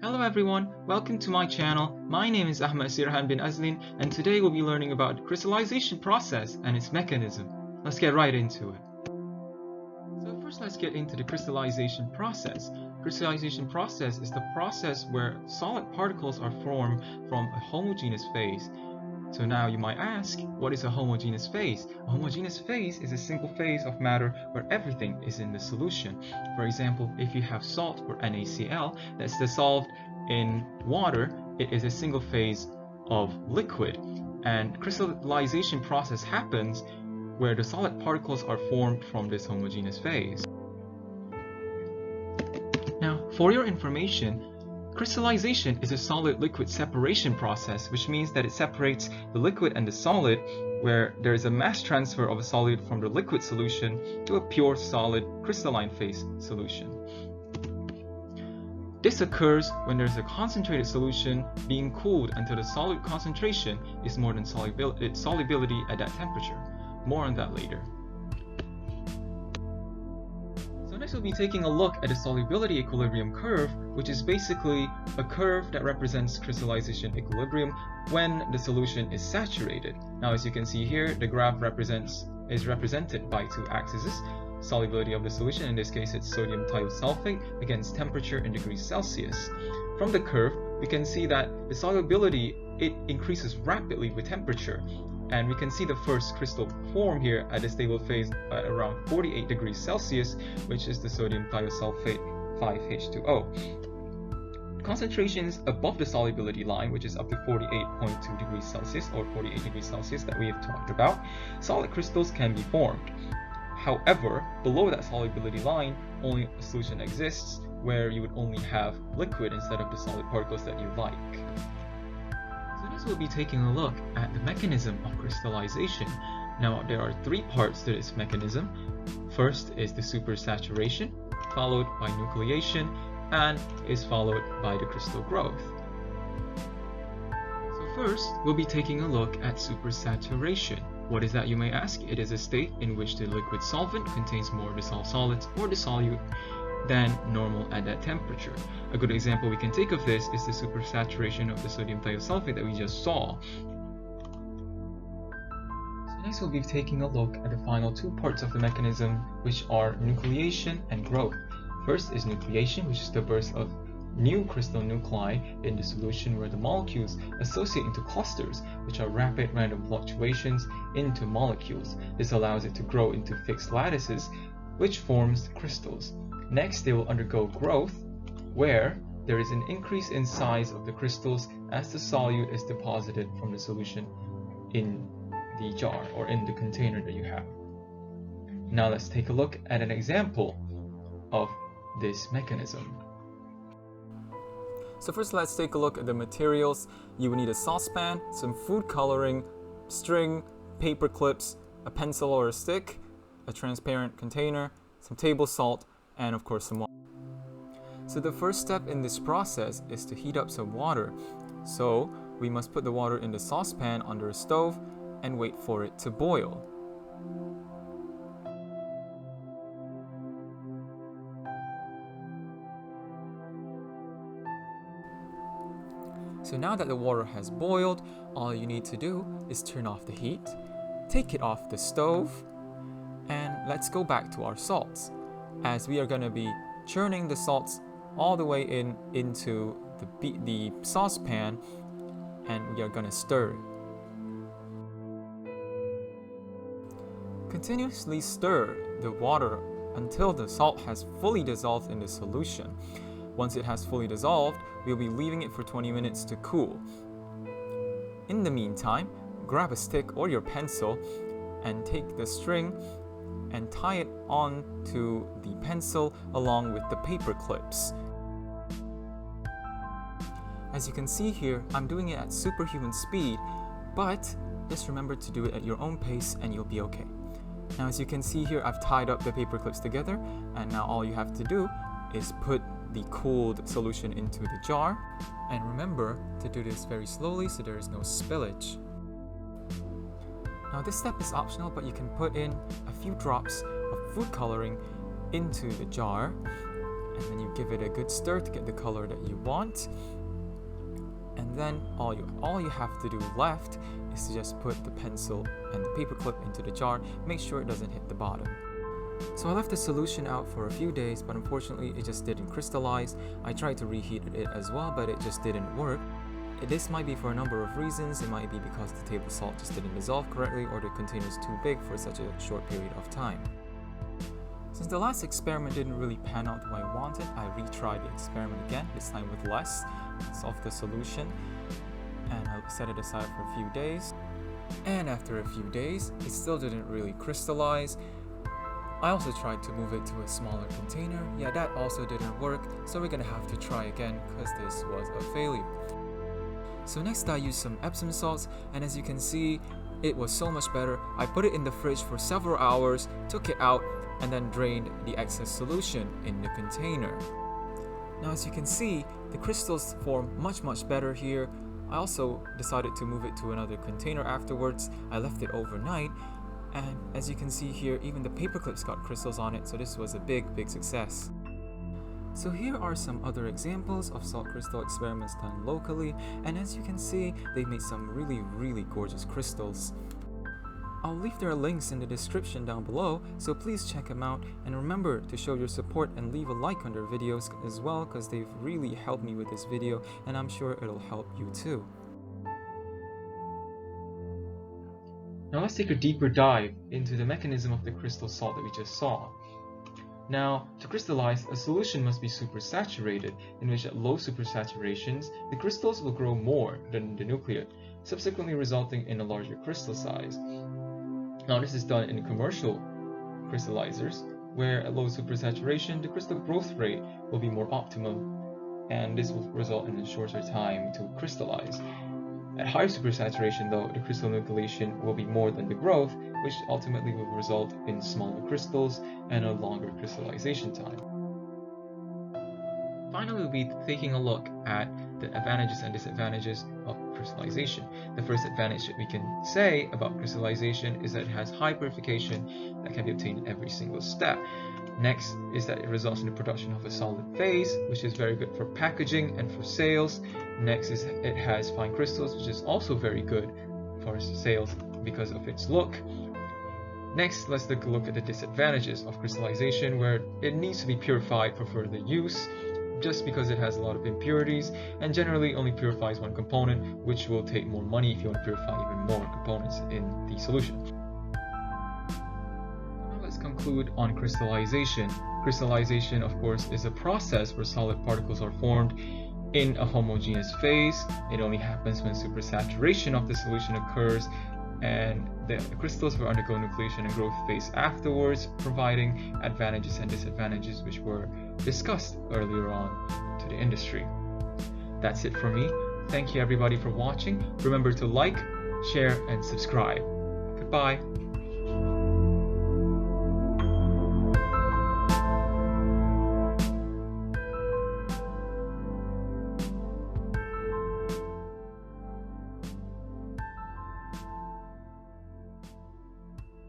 Hello everyone, welcome to my channel. My name is Ahmed Sirhan bin Azlin and today we'll be learning about the crystallization process and its mechanism. Let's get right into it. So first let's get into the crystallization process. Crystallization process is the process where solid particles are formed from a homogeneous phase. So now you might ask, what is a homogeneous phase? A homogeneous phase is a single phase of matter where everything is in the solution. For example, if you have salt or NaCl that's dissolved in water, it is a single phase of liquid. And crystallization process happens where the solid particles are formed from this homogeneous phase. Now, for your information, crystallization is a solid-liquid separation process, which means that it separates the liquid and the solid, where there is a mass transfer of a solid from the liquid solution to a pure solid crystalline phase solution. This occurs when there is a concentrated solution being cooled until the solid concentration is more than solubility at that temperature. More on that later. Next we'll be taking a look at the solubility equilibrium curve, which is basically a curve that represents crystallization equilibrium when the solution is saturated. Now as you can see here, the graph is represented by two axes. Solubility of the solution, in this case it's sodium thiosulfate, against temperature in degrees Celsius. From the curve, we can see that the solubility, it increases rapidly with temperature. And we can see the first crystal form here at a stable phase at around 48 degrees Celsius, which is the sodium thiosulfate 5H2O. Concentrations above the solubility line, which is up to 48.2 degrees Celsius or 48 degrees Celsius that we have talked about, solid crystals can be formed. However, below that solubility line, only a solution exists where you would only have liquid instead of the solid particles that you like. Next we'll be taking a look at the mechanism of crystallization. Now there are three parts to this mechanism. First is the supersaturation, followed by nucleation, and is followed by the crystal growth. So first we'll be taking a look at supersaturation. What is that, you may ask? It is a state in which the liquid solvent contains more dissolved solids or the solute than normal at that temperature. A good example we can take of this is the supersaturation of the sodium thiosulfate that we just saw. So next we'll be taking a look at the final two parts of the mechanism, which are nucleation and growth. First is nucleation, which is the birth of new crystal nuclei in the solution where the molecules associate into clusters, which are rapid random fluctuations into molecules. This allows it to grow into fixed lattices, which forms crystals. Next, they will undergo growth, where there is an increase in size of the crystals as the solute is deposited from the solution in the jar or in the container that you have. Now let's take a look at an example of this mechanism. So first let's take a look at the materials. You will need a saucepan, some food coloring, string, paper clips, a pencil or a stick, a transparent container, some table salt, and of course some water. So the first step in this process is to heat up some water. So we must put the water in the saucepan under a stove and wait for it to boil. So now that the water has boiled, all you need to do is turn off the heat, take it off the stove, and let's go back to our salts, as we are going to be churning the salts all the way into the saucepan, and we are going to stir it. Continuously stir the water until the salt has fully dissolved in the solution. Once it has fully dissolved, we'll be leaving it for 20 minutes to cool. In the meantime, grab a stick or your pencil and take the string and tie it on to the pencil along with the paper clips. As you can see here, I'm doing it at superhuman speed, but just remember to do it at your own pace and you'll be okay. Now as you can see here, I've tied up the paper clips together, and now all you have to do is put the cooled solution into the jar, and remember to do this very slowly so there is no spillage. Now this step is optional, but you can put in a few drops of food coloring into the jar, and then you give it a good stir to get the color that you want. And then all you have to do left is to just put the pencil and the paperclip into the jar. Make sure it doesn't hit the bottom. So I left the solution out for a few days, but unfortunately it just didn't crystallize. I tried to reheat it as well, but it just didn't work. This might be for a number of reasons. It might be because the table salt just didn't dissolve correctly, or the container is too big for such a short period of time. Since the last experiment didn't really pan out the way I wanted, I retried the experiment again, this time with less of the solution, and I set it aside for a few days. And after a few days, it still didn't really crystallize. I also tried to move it to a smaller container. Yeah, that also didn't work, so we're gonna have to try again because this was a failure. So next I used some Epsom salts, and as you can see, it was so much better. I put it in the fridge for several hours, took it out, and then drained the excess solution in the container. Now as you can see, the crystals form much better here. I also decided to move it to another container afterwards. I left it overnight, and as you can see here, even the paper clips got crystals on it, so this was a big success. So here are some other examples of salt crystal experiments done locally, and as you can see, they made some really gorgeous crystals. I'll leave their links in the description down below, so please check them out, and remember to show your support and leave a like on their videos as well, because they've really helped me with this video, and I'm sure it'll help you too. Now let's take a deeper dive into the mechanism of the crystal salt that we just saw. Now, to crystallize, a solution must be supersaturated, in which at low supersaturations, the crystals will grow more than the nucleus, subsequently resulting in a larger crystal size. Now this is done in commercial crystallizers, where at low supersaturation, the crystal growth rate will be more optimum, and this will result in a shorter time to crystallize. At higher supersaturation though, the crystal nucleation will be more than the growth, which ultimately will result in smaller crystals and a longer crystallization time. Finally, we'll be taking a look at the advantages and disadvantages of crystallization. The first advantage that we can say about crystallization is that it has high purification that can be obtained in every single step. Next is that it results in the production of a solid phase, which is very good for packaging and for sales. Next is it has fine crystals, which is also very good for sales because of its look. Next, let's take a look at the disadvantages of crystallization, where it needs to be purified for further use, just because it has a lot of impurities and generally only purifies one component, which will take more money if you want to purify even more components in the solution. Now let's conclude on crystallization. Crystallization, of course, is a process where solid particles are formed in a homogeneous phase. It only happens when supersaturation of the solution occurs, and the crystals will undergo nucleation and growth phase afterwards, providing advantages and disadvantages which were discussed earlier on to the industry. That's it for me. Thank you everybody for watching. Remember to like, share, and subscribe. Goodbye.